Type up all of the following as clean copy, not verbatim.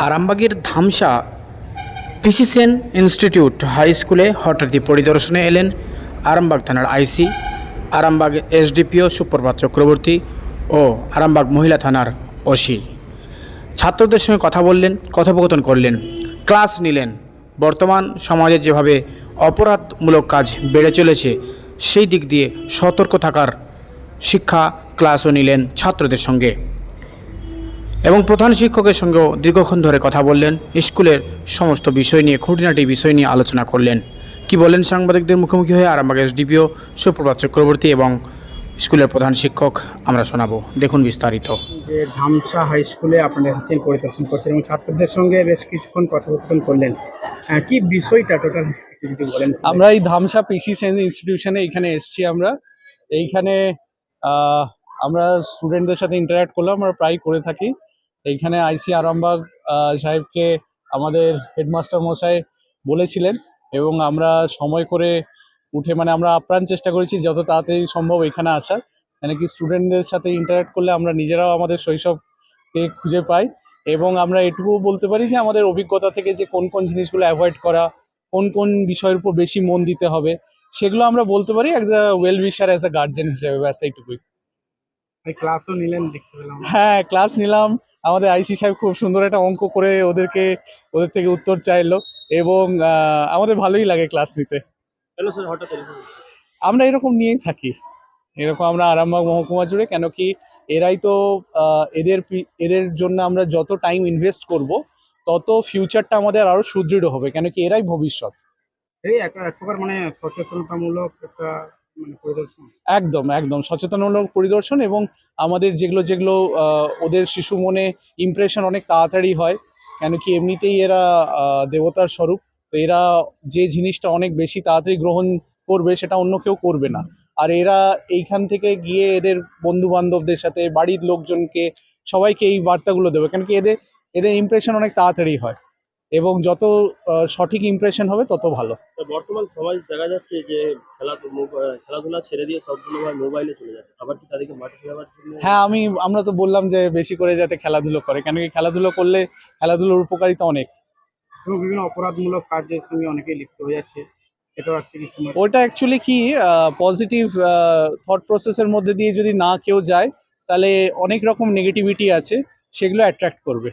আরামবাগের ধামসা পিসিসেন institute high স্কুলে হঠাৎই পরিদর্শনে এলেন আরামবাগ থানার আইসি, আরামবাগ এসডিপিও সুপ্রভাত চক্রবর্তী ও আরামবাগ মহিলা থানার ওসি। ছাত্রদের সঙ্গে কথা বললেন, কথোপকথন করলেন, ক্লাস নিলেন। বর্তমান সমাজে যেভাবে অপরাধমূলক কাজ বেড়ে চলেছে সেই দিক দিয়ে সতর্ক থাকার শিক্ষা ক্লাসও নিলেন ছাত্রদের সঙ্গে এবং প্রধান শিক্ষকের সঙ্গেও দীর্ঘক্ষণ ধরে কথা বললেন। স্কুলের সমস্ত বিষয় নিয়ে, খুঁটিনাটি বিষয় নিয়ে আলোচনা করলেন। কি বলেন সাংবাদিকদের মুখোমুখি হয়ে আরামবাগ এসডিপিও সুপ্রভাত চক্রবর্তী এবং স্কুলের প্রধান শিক্ষক আমরা শোনাবো। দেখুন বিস্তারিত। যে ধামসা হাই স্কুলে আপনারা এসেছেন, পরিদর্শন করছেন এবং ছাত্রদের সঙ্গে বেশ কিছুক্ষণ কথোপকথন করলেন, কি বিষয়টা টোটাল যদি বলেন। আমরা এই ধামসা পিসিসেন ইনস্টিটিউশনে এখানে এসেছি। আমরা এইখানে আমরা স্টুডেন্টদের সাথে ইন্টারঅ্যাক্ট করলাম, আমরা প্রায় করে থাকি। এইখানে আইসি আরামবাগ সাহেবকে আমাদের হেডমাস্টার মশাই বলেছিলেন এবং আমরা সময় করে উঠে আমরা আপ্রাণ চেষ্টা করেছি যত তাড়াতাড়ি সম্ভব এখানে আসার। মানে কি স্টুডেন্টদের সাথে ইন্টারঅ্যাক্ট করলে আমরা নিজেরাও আমাদের শৈশবকে খুঁজে পাই এবং আমরা এটুকু বলতে পারি যে আমাদের অভিজ্ঞতা থেকে যে কোন কোন জিনিসগুলো অ্যাভয়েড করা, কোন কোন বিষয়ের উপর বেশি মন দিতে হবে, সেগুলো আমরা বলতে পারি as a well উইশার, as a guardian হিসেবে। ব্যাস এইটুকুই। ক্লাসও নিলেন দেখতে পেলাম। হ্যাঁ, ক্লাস নিলাম। আমাদের আইসি সাহেব খুব সুন্দর একটা অঙ্ক করে ওদের থেকে উত্তর চাইলো এবং আমাদের ভালোই লাগে ক্লাস নিতে। আমরা এরকম নিয়েই থাকি, এরকম আমরা আরামবাগ মহকুমা জুড়ে, কেন কি এরাই তো এদের জন্য আমরা যত টাইম ইনভেস্ট করব তত ফিউচারটা আমাদের আরো সুদৃঢ় হবে, কেন কি এরাই ভবিষ্যৎ। এই এক প্রকার সচেতনতামূলক একটা পরিদর্শন। একদম একদম সচেতনমূলক পরিদর্শন এবং আমাদের যেগুলো ওদের শিশু মনে ইমপ্রেশন অনেক তাড়াতাড়ি হয়, কেন কি এমনিতেই এরা দেবতার স্বরূপ। তো এরা যে জিনিসটা অনেক বেশি তাড়াতাড়ি গ্রহণ করবে সেটা অন্য কেউ করবে না। আর এরা এইখান থেকে গিয়ে এদের বন্ধু বান্ধবদের সাথে, বাড়ির লোকজনকে, সবাইকে এই বার্তাগুলো দেবে, কেন কি এদের ইমপ্রেশন অনেক তাড়াতাড়ি হয় এবং যত সঠিক ইমপ্রেশন হবে তত ভালো। বর্তমান সমাজ দেখা যাচ্ছে যে খেলাধুলা ছেড়ে দিয়ে সবগুলো মোবাইলে চলে যাচ্ছে, আবার কি তাদেরকে মাঠে খেলাবার জন্য? হ্যাঁ, আমরা তো বললাম যে বেশি করে যাতে খেলাধুলো করে, কেন কি খেলাধুলো করলে খেলাধুলোর উপকারিতা অনেক। এবং বিভিন্ন অপরাধমূলক কাজের সঙ্গে অনেকেই লিপ্ত হয়ে যাচ্ছে, এটাও ওটা অ্যাকচুয়ালি কি পজিটিভ থট প্রসেসের মধ্যে দিয়ে যদি না কেউ যায় তাহলে অনেক রকম নেগেটিভিটি আছে, সেগুলো অ্যাট্রাক্ট করবে।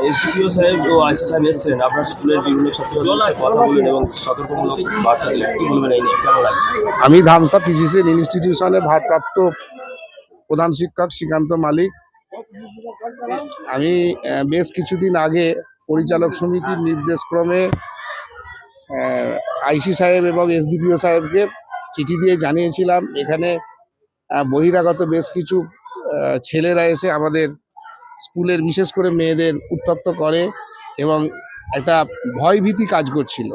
এসডিপিও সাহেব ও আইসি সাহেব এসেছেন আপনার স্কুলের বিভিন্ন ছাত্রদের সাথে কথা বলেন এবং সতর্কমূলক বার্তা দিলেন, কি বলবেন এই নিয়ে, কেমন লাগছে? আমি ধামসা পিসিসেন ইনস্টিটিউশনের ভারপ্রাপ্ত প্রধান শিক্ষক শ্রীকান্ত মালিক। আমি বেশ কিছুদিন আগে পরিচালক সমিতির নির্দেশক্রমে আইসি সাহেব এবং এসডিপিও সাহেবকে চিঠি দিয়ে জানিয়েছিলাম এখানে বহিরাগত বেশ কিছু ছেলেরা এসে আমাদের স্কুলের বিশেষ করে মেয়েদের উত্তপ্ত করে এবং একটা ভয়ভীতি কাজ করছিল।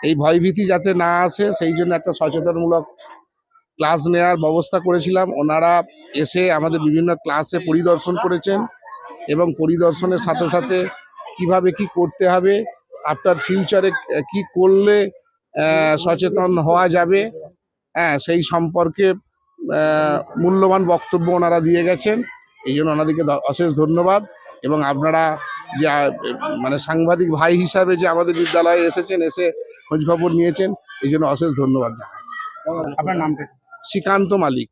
এই ভয়ভীতি যাতে না আসে সেই জন্য একটা সচেতনমূলক ক্লাস নেওয়ার ব্যবস্থা করেছিলাম। ওনারা এসে আমাদের বিভিন্ন ক্লাসে পরিদর্শন করেছেন এবং পরিদর্শনের সাথে সাথে কিভাবে কি করতে হবে, আফটার ফিউচারে কি করলে সচেতন হওয়া যাবে, সেই সম্পর্কে মূল্যবান বক্তব্য ওনারা দিয়ে গেছেন। এই জন্য ওনাদেরকে অশেষ ধন্যবাদ। এবং আপনারা যে সাংবাদিক ভাই হিসাবে যে আমাদের বিদ্যালয়ে এসেছেন, এসে খোঁজখবর নিয়েছেন, এই জন্য অশেষ ধন্যবাদ জানাই। আপনার নামটা? শ্রীকান্ত মালিক।